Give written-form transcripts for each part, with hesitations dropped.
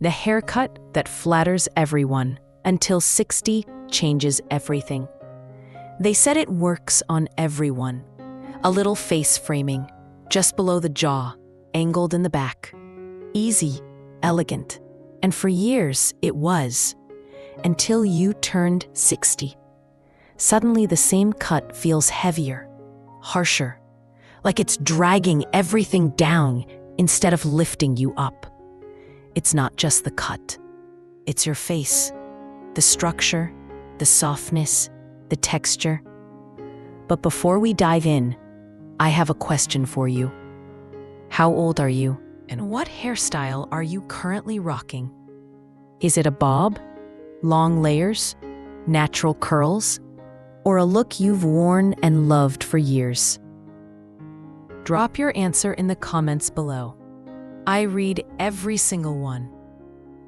The haircut that flatters everyone until 60 changes everything. They said it works on everyone. A little face framing, just below the jaw, angled in the back. Easy, elegant. And for years it was, until you turned 60. Suddenly the same cut feels heavier, harsher, like it's dragging everything down instead of lifting you up. It's not just the cut. It's your face, the structure, the softness, the texture. But before we dive in, I have a question for you. How old are you? And what hairstyle are you currently rocking? Is it a bob, long layers, natural curls, or a look you've worn and loved for years? Drop your answer in the comments below. I read every single one,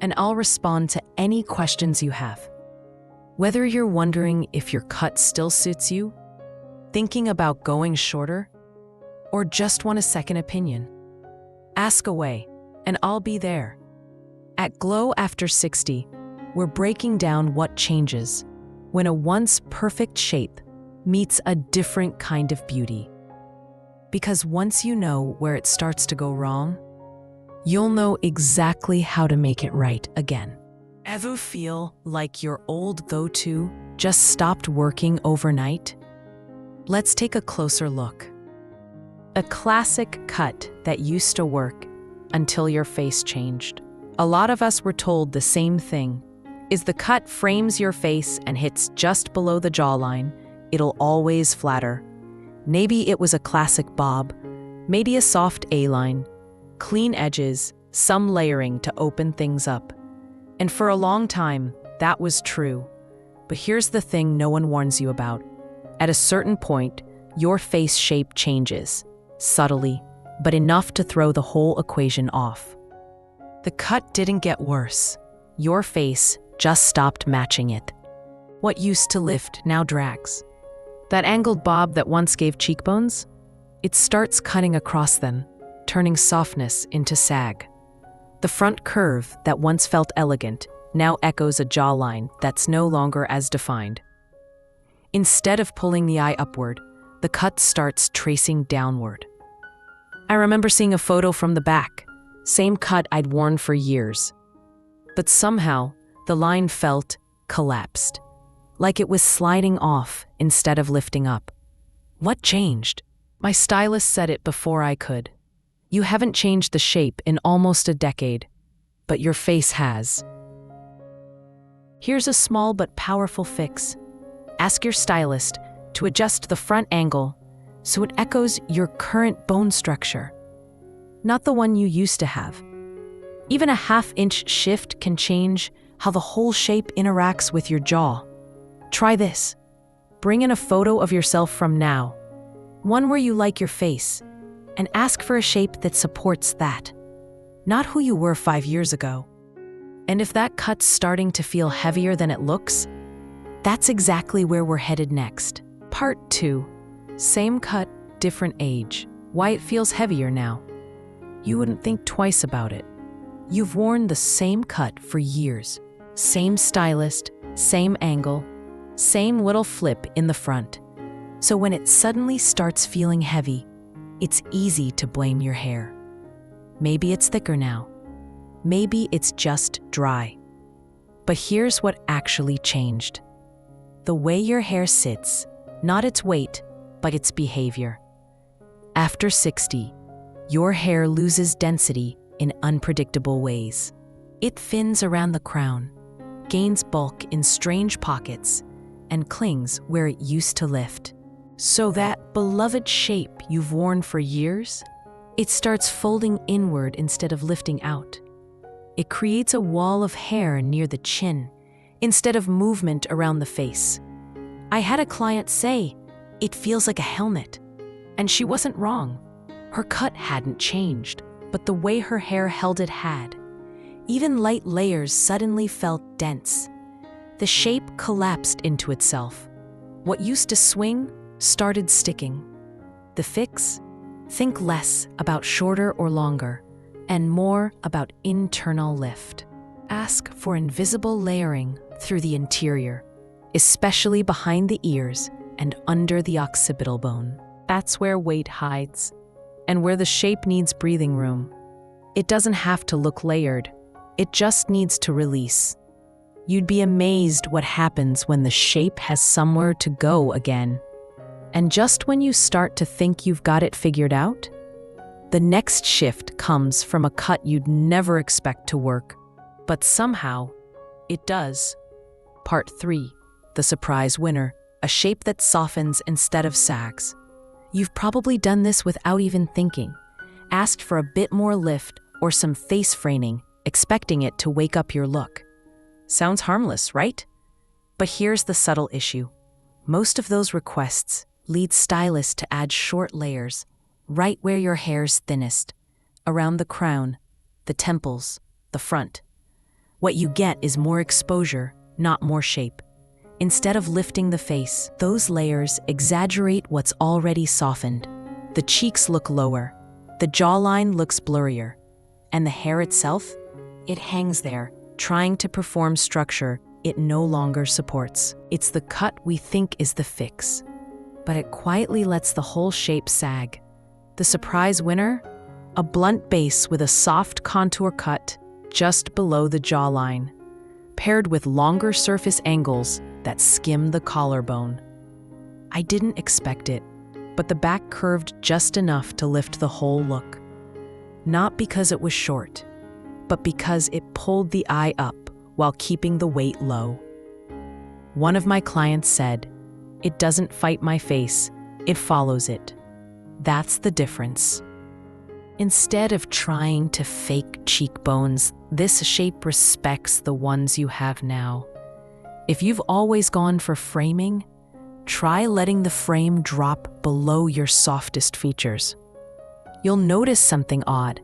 and I'll respond to any questions you have. Whether you're wondering if your cut still suits you, thinking about going shorter, or just want a second opinion, ask away, and I'll be there. At Glow After 60, we're breaking down what changes when a once perfect shape meets a different kind of beauty. Because once you know where it starts to go wrong, you'll know exactly how to make it right again. Ever feel like your old go-to just stopped working overnight? Let's take a closer look. A classic cut that used to work until your face changed. A lot of us were told the same thing. Is the cut frames your face and hits just below the jawline, it'll always flatter. Maybe it was a classic bob, maybe a soft A-line, clean edges, some layering to open things up. And for a long time, that was true. But here's the thing no one warns you about. At a certain point, your face shape changes, subtly, but enough to throw the whole equation off. The cut didn't get worse. Your face just stopped matching it. What used to lift now drags. That angled bob that once gave cheekbones, it starts cutting across them, turning softness into sag. The front curve that once felt elegant now echoes a jawline that's no longer as defined. Instead of pulling the eye upward, the cut starts tracing downward. I remember seeing a photo from the back, same cut I'd worn for years. But somehow, the line felt collapsed, like it was sliding off instead of lifting up. What changed? My stylist said it before I could. You haven't changed the shape in almost a decade, but your face has. Here's a small but powerful fix. Ask your stylist to adjust the front angle so it echoes your current bone structure, not the one you used to have. Even a half-inch shift can change how the whole shape interacts with your jaw. Try this. Bring in a photo of yourself from now, one where you like your face, and ask for a shape that supports that, not who you were 5 years ago. And if that cut's starting to feel heavier than it looks, that's exactly where we're headed next. Part 2. Same cut, different age. Why it feels heavier now. You wouldn't think twice about it. You've worn the same cut for years. Same stylist, same angle, same little flip in the front. So when it suddenly starts feeling heavy, it's easy to blame your hair. Maybe it's thicker now. Maybe it's just dry. But here's what actually changed. The way your hair sits, not its weight, but its behavior. After 60, your hair loses density in unpredictable ways. It thins around the crown, gains bulk in strange pockets, and clings where it used to lift. So that beloved shape you've worn for years, it starts folding inward instead of lifting out. It creates a wall of hair near the chin instead of movement around the face. I had a client say, "It feels like a helmet." And she wasn't wrong. Her cut hadn't changed, but the way her hair held it had. Even light layers suddenly felt dense. The shape collapsed into itself. What used to swing started sticking. The fix? Think less about shorter or longer, and more about internal lift. Ask for invisible layering through the interior, especially behind the ears and under the occipital bone. That's where weight hides and where the shape needs breathing room. It doesn't have to look layered. It just needs to release. You'd be amazed what happens when the shape has somewhere to go again. And just when you start to think you've got it figured out, the next shift comes from a cut you'd never expect to work. But somehow, it does. Part 3. The surprise winner, a shape that softens instead of sags. You've probably done this without even thinking. Asked for a bit more lift or some face framing, expecting it to wake up your look. Sounds harmless, right? But here's the subtle issue. Most of those requests lead stylists to add short layers, right where your hair's thinnest, around the crown, the temples, the front. What you get is more exposure, not more shape. Instead of lifting the face, those layers exaggerate what's already softened. The cheeks look lower, the jawline looks blurrier, and the hair itself, it hangs there, trying to perform structure it no longer supports. It's the cut we think is the fix, but it quietly lets the whole shape sag. The surprise winner? A blunt base with a soft contour cut just below the jawline, paired with longer surface angles that skim the collarbone. I didn't expect it, but the back curved just enough to lift the whole look. Not because it was short, but because it pulled the eye up while keeping the weight low. One of my clients said, "It doesn't fight my face, it follows it." That's the difference. Instead of trying to fake cheekbones, this shape respects the ones you have now. If you've always gone for framing, try letting the frame drop below your softest features. You'll notice something odd.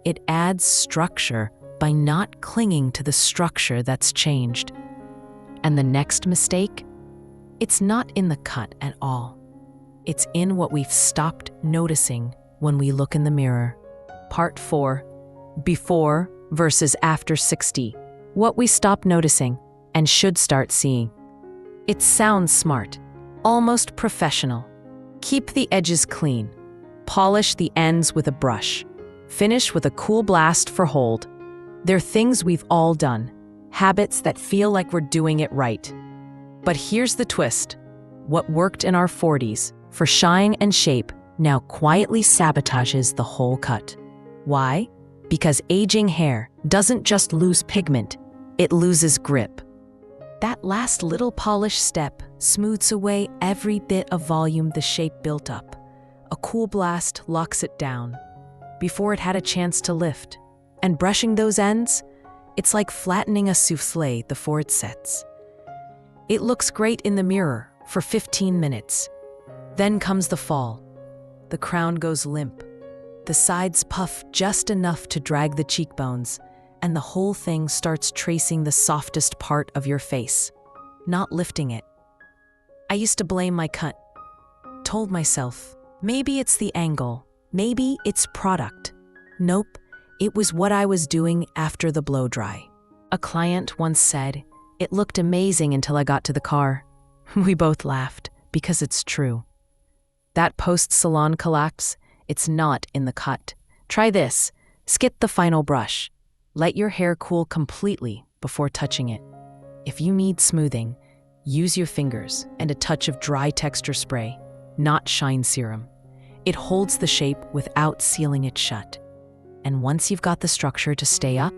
It adds structure by not clinging to the structure that's changed. And the next mistake? It's not in the cut at all. It's in what we've stopped noticing when we look in the mirror. Part 4. Before versus after 60. What we stop noticing and should start seeing. It sounds smart, almost professional. Keep the edges clean. Polish the ends with a brush. Finish with a cool blast for hold. They're things we've all done, habits that feel like we're doing it right. But here's the twist. What worked in our 40s for shine and shape now quietly sabotages the whole cut. Why? Because aging hair doesn't just lose pigment, it loses grip. That last little polish step smooths away every bit of volume the shape built up. A cool blast locks it down before it had a chance to lift. And brushing those ends, it's like flattening a soufflé before it sets. It looks great in the mirror for 15 minutes. Then comes the fall. The crown goes limp. The sides puff just enough to drag the cheekbones, and the whole thing starts tracing the softest part of your face, not lifting it. I used to blame my cut. Told myself, maybe it's the angle, maybe it's product. Nope, it was what I was doing after the blow dry. A client once said, "It looked amazing until I got to the car." We both laughed, because it's true. That post-salon collapse, it's not in the cut. Try this. Skip the final brush. Let your hair cool completely before touching it. If you need smoothing, use your fingers and a touch of dry texture spray, not shine serum. It holds the shape without sealing it shut. And once you've got the structure to stay up,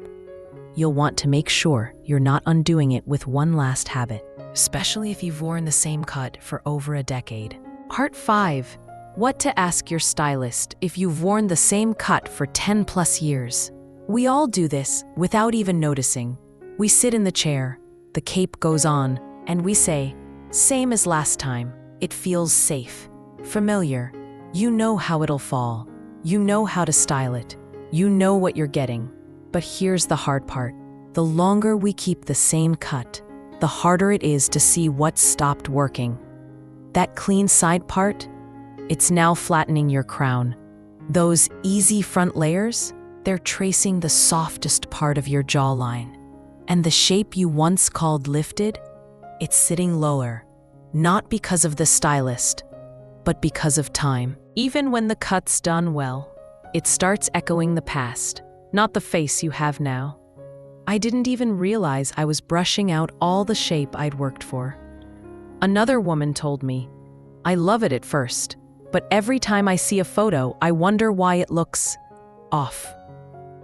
you'll want to make sure you're not undoing it with one last habit, especially if you've worn the same cut for over a decade. Part 5. What to ask your stylist if you've worn the same cut for 10 plus years. We all do this without even noticing. We sit in the chair, the cape goes on, and we say, "Same as last time." It feels safe, familiar. You know how it'll fall. You know how to style it. You know what you're getting. But here's the hard part. The longer we keep the same cut, the harder it is to see what's stopped working. That clean side part, it's now flattening your crown. Those easy front layers, they're tracing the softest part of your jawline. And the shape you once called lifted, it's sitting lower, not because of the stylist, but because of time. Even when the cut's done well, it starts echoing the past, not the face you have now. I didn't even realize I was brushing out all the shape I'd worked for. Another woman told me, "I love it at first, but every time I see a photo, I wonder why it looks off."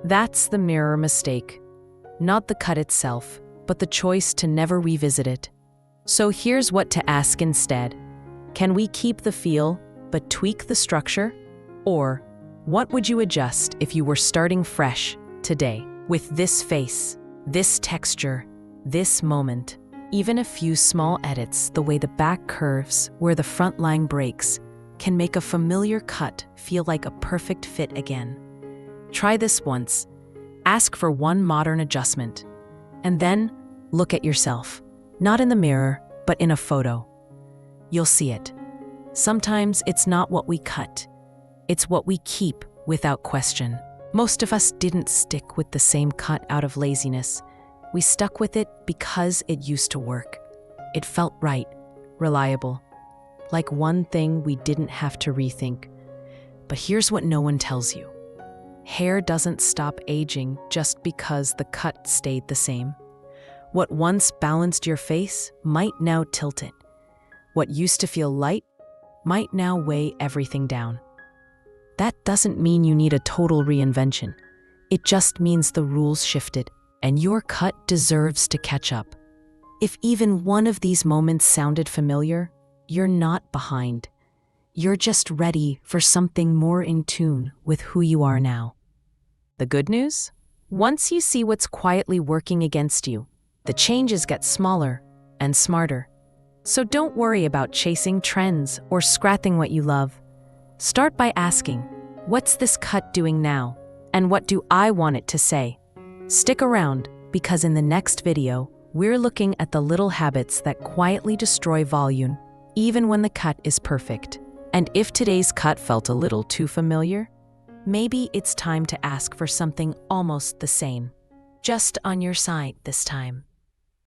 That's the mirror mistake. Not the cut itself, but the choice to never revisit it. So here's what to ask instead. Can we keep the feel, but tweak the structure? Or, what would you adjust if you were starting fresh today? With this face, this texture, this moment, even a few small edits, the way the back curves, where the front line breaks, can make a familiar cut feel like a perfect fit again. Try this once. Ask for one modern adjustment. And then, look at yourself. Not in the mirror, but in a photo. You'll see it. Sometimes it's not what we cut. It's what we keep without question. Most of us didn't stick with the same cut out of laziness. We stuck with it because it used to work. It felt right, reliable, like one thing we didn't have to rethink. But here's what no one tells you. Hair doesn't stop aging just because the cut stayed the same. What once balanced your face might now tilt it. What used to feel light might now weigh everything down. That doesn't mean you need a total reinvention. It just means the rules shifted, and your cut deserves to catch up. If even one of these moments sounded familiar, you're not behind. You're just ready for something more in tune with who you are now. The good news? Once you see what's quietly working against you, the changes get smaller and smarter. So don't worry about chasing trends or scrapping what you love. Start by asking, what's this cut doing now? And what do I want it to say? Stick around, because in the next video, we're looking at the little habits that quietly destroy volume, even when the cut is perfect. And if today's cut felt a little too familiar, maybe it's time to ask for something almost the same, just on your side this time.